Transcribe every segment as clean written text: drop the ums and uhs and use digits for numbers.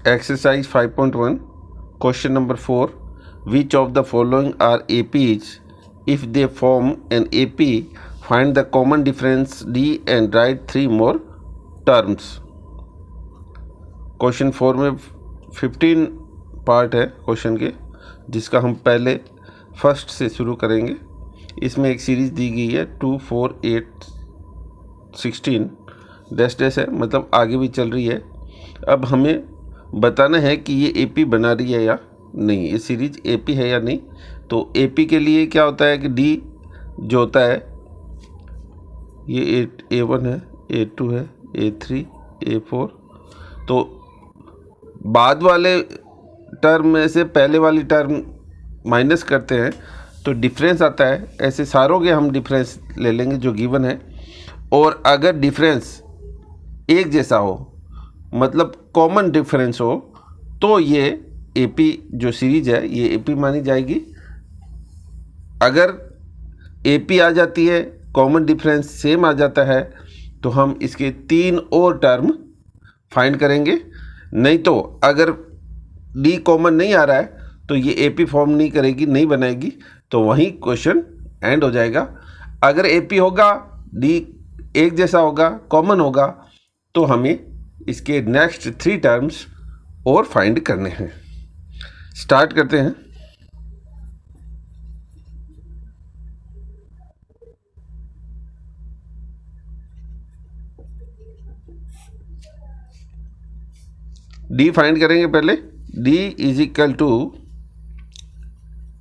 Exercise 5.1, question number 4. Which of the following are APs? If they form an AP, find the common difference D and write 3 more terms. Question 4 में 15 part है question के, जिसका हम पहले first से शुरू करेंगे। इसमें एक सीरीज़ दी गई है 2, 4, 8, 16 डैश डैश है, मतलब आगे भी चल रही है। अब हमें बताना है कि ये एपी बना रही है या नहीं, ये सीरीज एपी है या नहीं। तो एपी के लिए क्या होता है कि डी जो होता है ये A1 है, A2 है, A3, A4। तो बाद वाले टर्म में से पहले वाली टर्म माइनस करते हैं तो डिफरेंस आता है। ऐसे सारों के हम डिफरेंस ले लेंगे जो गिवन है, और अगर डिफरेंस एक जैसा हो, मतलब कॉमन डिफरेंस हो, तो ये एपी जो सीरीज है ये एपी मानी जाएगी। अगर एपी आ जाती है, कॉमन डिफरेंस सेम आ जाता है, तो हम इसके 3 और टर्म फाइंड करेंगे। नहीं तो अगर डी कॉमन नहीं आ रहा है तो ये एपी फॉर्म नहीं करेगी, नहीं बनाएगी, तो वहीं क्वेश्चन एंड हो जाएगा। अगर एपी होगा, डी एक जैसा होगा, कॉमन होगा, तो हमें इसके नेक्स्ट 3 टर्म्स और फाइंड करने हैं। स्टार्ट करते हैं। डी फाइंड करेंगे पहले। D is equal to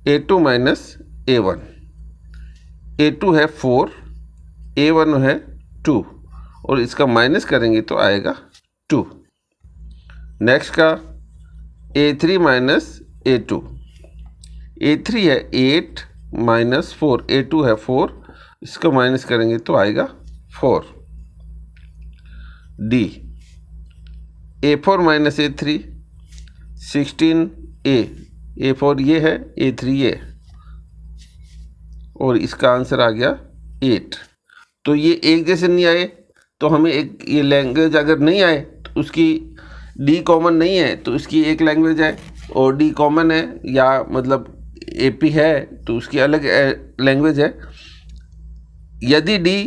A2 minus A1। A2 है 4, A1 है 2, और इसका माइनस करेंगे तो आएगा 2। नेक्स्ट का A3 माइनस A2। A3 है 8 माइनस 4, A2 है 4, इसका माइनस करेंगे तो आएगा 4। D A4 minus A3, 16A, A4 ये है, A3 ये, और इसका आंसर आ गया 8। तो ये एक जैसे नहीं आए, तो हमें एक ये लैंग्वेज अगर नहीं आए तो उसकी डी कॉमन नहीं है तो उसकी एक लैंग्वेज है, और डी कॉमन है या मतलब एपी है तो उसकी अलग लैंग्वेज है। यदि डी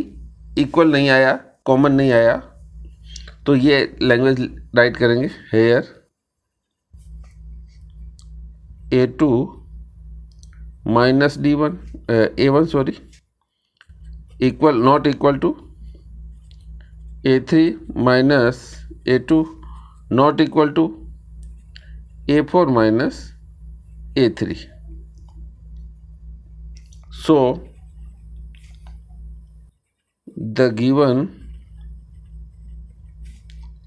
इक्वल नहीं आया, कॉमन नहीं आया, तो ये लैंग्वेज राइट करेंगे here A2 minus D1 A1 sorry equal not equal to A3 minus A2 not equal to A4 minus A3। So the given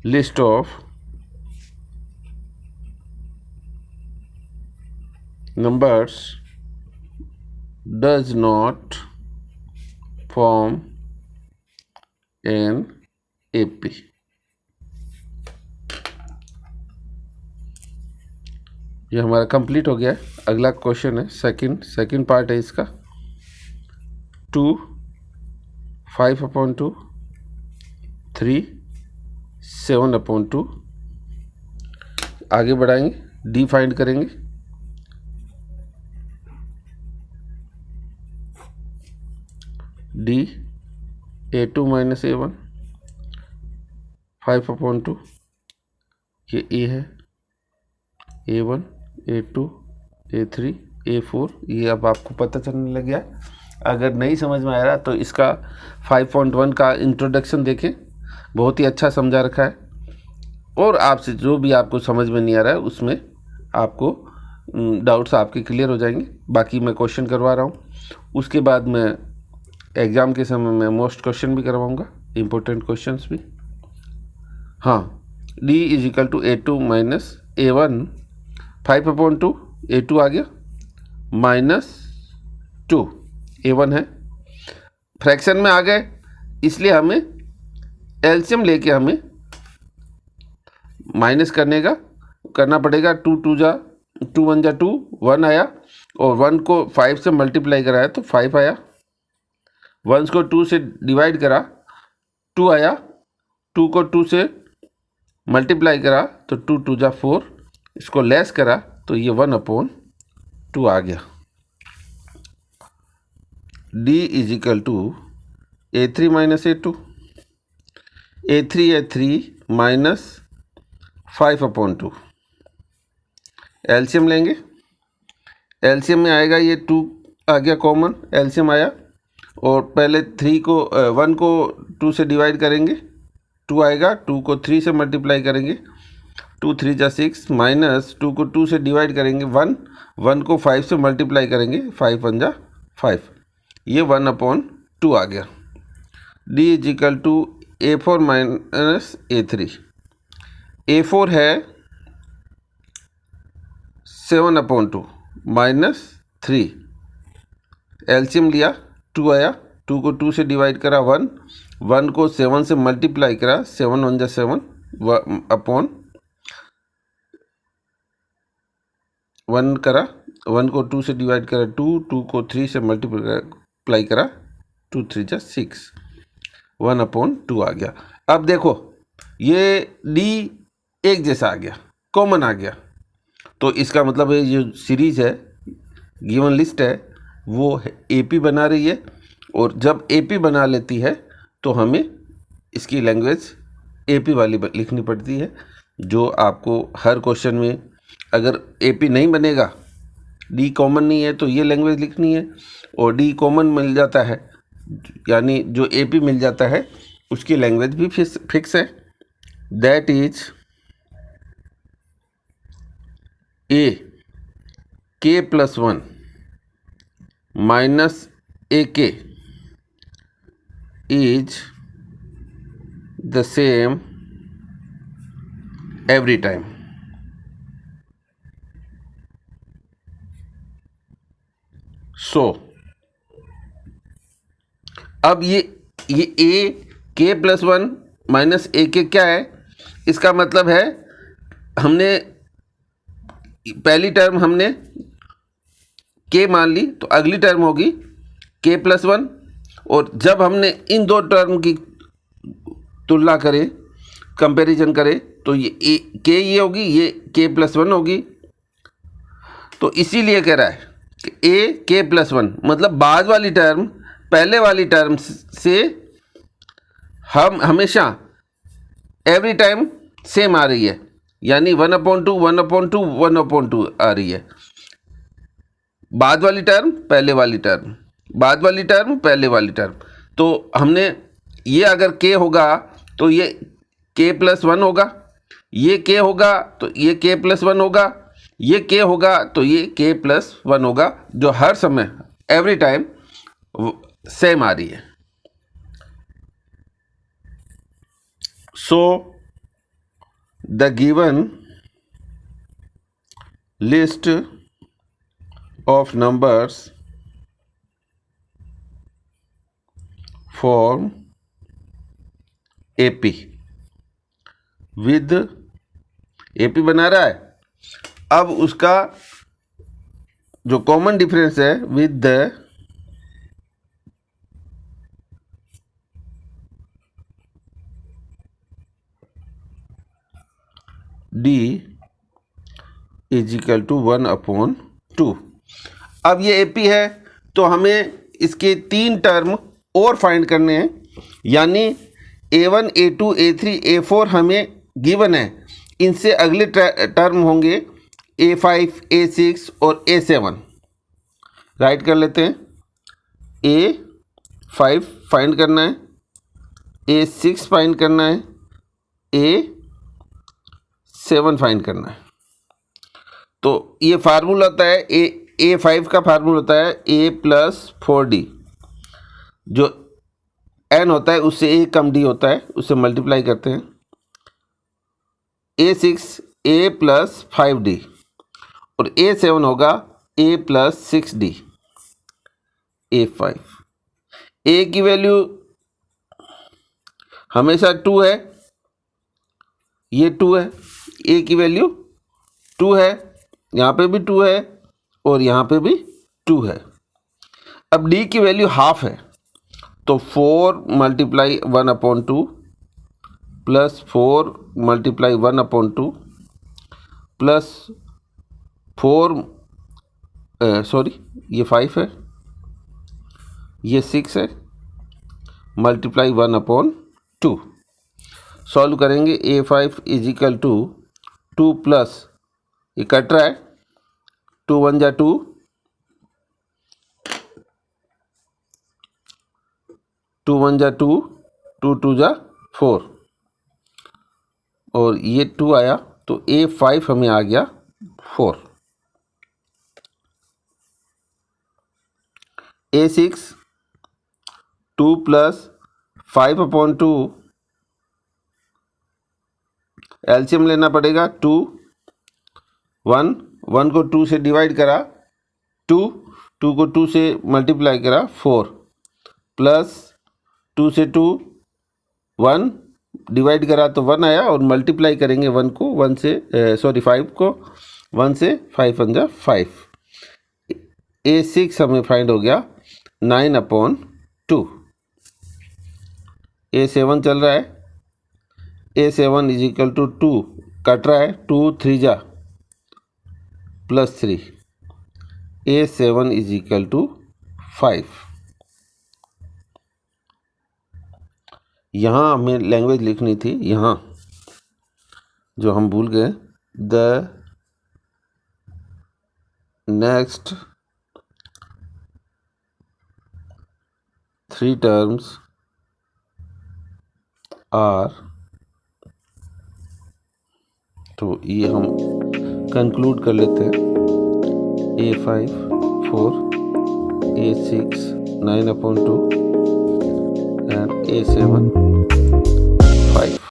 list of numbers does not form an AP। ये हमारा complete हो गया है। अगला question है second part है इसका। 2, 5/2, 3, 7/2। आगे बढ़ाएंगे, डी फाइंड करेंगे। डी A2 माइनस A1, 5/2, ये ए है, A1, A2, A3, A4। ये अब आपको पता चलने लग गया। अगर नहीं समझ में आ रहा तो इसका 5.1 का इंट्रोडक्शन देखें, बहुत ही अच्छा समझा रखा है। और आपसे जो भी आपको समझ में नहीं आ रहा है उसमें आपको डाउट्स आपके क्लियर हो जाएंगे। बाकी मैं क्वेश्चन करवा रहा हूँ, उसके बाद मैं एग्ज़ाम के समय में मोस्ट क्वेश्चन भी करवाऊँगा, इम्पोर्टेंट क्वेश्चंस भी। हाँ, D is equal to A2 minus A1, 5/2, A2 आ गया, माइनस 2, A1 है। फ्रैक्शन में आ गए, इसलिए हमें एलसीएम लेके हमें माइनस करना पड़ेगा। 2 2 जा 2 1 जा 2, 1 आया, और 1 को 5 से मल्टीप्लाई कराया तो 5 आया। 1 को 2 से डिवाइड करा, 2 आया। 2 को 2 से मल्टीप्लाई करा तो 2 2 जा 4, इसको लेस करा तो ये 1/2 आ गया। D is equal to A3 minus A2, A3 है 3 माइनस 5/2। एलसीएम लेंगे, एलसीएम में आएगा ये 2 आ गया कॉमन, एलसीएम आया, और पहले 1 को 2 से डिवाइड करेंगे, 2 आएगा, 2 को 3 से मल्टीप्लाई करेंगे, 2 3 जा 6, माइनस 2 को 2 से डिवाइड करेंगे 1 को 5 से मल्टीप्लाई करेंगे, 5 1 जा 5, ये 1/2 आ गया। D is equal to A4 minus A3, A4 है 7/2 माइनस 3, एलसीएम लिया, 2 आया, 2 को 2 से डिवाइड करा 1 को 7 से मल्टीप्लाई करा, 7 1 जा 7 अपॉन 1 करा, 1 को 2 से डिवाइड करा 2 को 3 से मल्टीप्लाई करा, 2 3 जा 6, 1/2 आ गया। अब देखो ये D एक जैसा आ गया, कॉमन आ गया, तो इसका मतलब है ये सीरीज है, गिवन लिस्ट है, वो AP बना रही है, और जब AP बना लेती है तो हमें इसकी लैंग्वेज AP वाली लिखनी पड़ती है, जो आपको हर क्वेश्चन में, अगर AP नहीं बनेगा, D कॉमन नहीं है, तो ये लैंग्वेज लिखनी है, और D कॉमन मिल जाता है, यानी जो AP मिल जाता है उसकी लैंग्वेज भी फिक्स है, that is AK+1 minus AK is the same every time. So अब ये AK+1 माइनस AK क्या है, इसका मतलब है हमने पहली टर्म हमने K मान ली, तो अगली टर्म होगी K+1, और जब हमने इन दो टर्म की तुलना करें, कंपैरिजन करें, तो ये K ये होगी, ये K+1 होगी, तो इसीलिए कह रहा है कि AK+1 मतलब बाद वाली टर्म पहले वाली टर्म से हम हमेशा एवरी टाइम सेम आ रही है, यानी 1/2 1/2 1/2 आ रही है। बाद वाली टर्म पहले वाली टर्म, बाद वाली टर्म पहले वाली टर्म, तो हमने ये अगर K होगा तो ये K+1 होगा, ये K होगा तो ये K+1 होगा, ये K होगा तो ये K+1 होगा, जो हर समय एवरी टाइम सेम आ रही है। सो the given list of numbers form AP with AP बना रहा है। अब उसका जो कॉमन डिफरेंस है with the D is equal to 1/2। अब ये AP है तो हमें इसके 3 टर्म और फाइंड करने हैं, यानी A1 A2 A3 A4 हमें गिवन है, इनसे अगले टर्म होंगे A5 A6 और A7। राइट कर लेते हैं, A5 फाइंड करना है, A6 फाइंड करना है, A7 फाइंड करना है। तो ये फार्मूला होता है A5 का फार्मूला होता है A+4D, जो n होता है उससे A कम D होता है, उससे मल्टीप्लाई करते हैं, A6 A+5D, और A7 होगा A+6D। A5 A की वैल्यू हमेशा 2 है, ये 2 है, A की वैल्यू 2 है, यहाँ पे भी 2 है और यहाँ पे भी 2 है। अब D की वैल्यू हाफ है, तो 4 × 1/2 प्लस 4 मल्टीप्लाई 1/2 प्लस 4 सॉरी ये 5 है, ये 6 है, मल्टीप्लाई 1/2। सॉल्व करेंगे A5 is equal to 2 plus, ये कट रहा है, 2 1 जा 2, 2 1 जा 2, 2 2 जा 4, और ये 2 आया तो A5 हमें आ गया 4। A6 2 प्लस 5/2, एलसीएम लेना पड़ेगा, 2 1 1 को 2 से डिवाइड करा 2, 2 को 2 से मल्टीप्लाई करा 4, प्लस 2 से 2 1 डिवाइड करा तो 1 आया, और मल्टीप्लाई करेंगे 1 को 1 से 5 को 1 से, 5 1 जा 5। A6 हमें फाइंड हो गया 9/2। A7 चल रहा है, A7 is equal to 2, cut रहा है, 2 3 जा plus 3, A7 is equal to 5। यहाँ हमें लैंग्वेज लिखनी थी, यहाँ जो हम भूल गए, द नेक्स्ट 3 टर्म्स आर, तो ये हम कंक्लूड कर लेते हैं, A5 4, A6 9/2 and A7 5।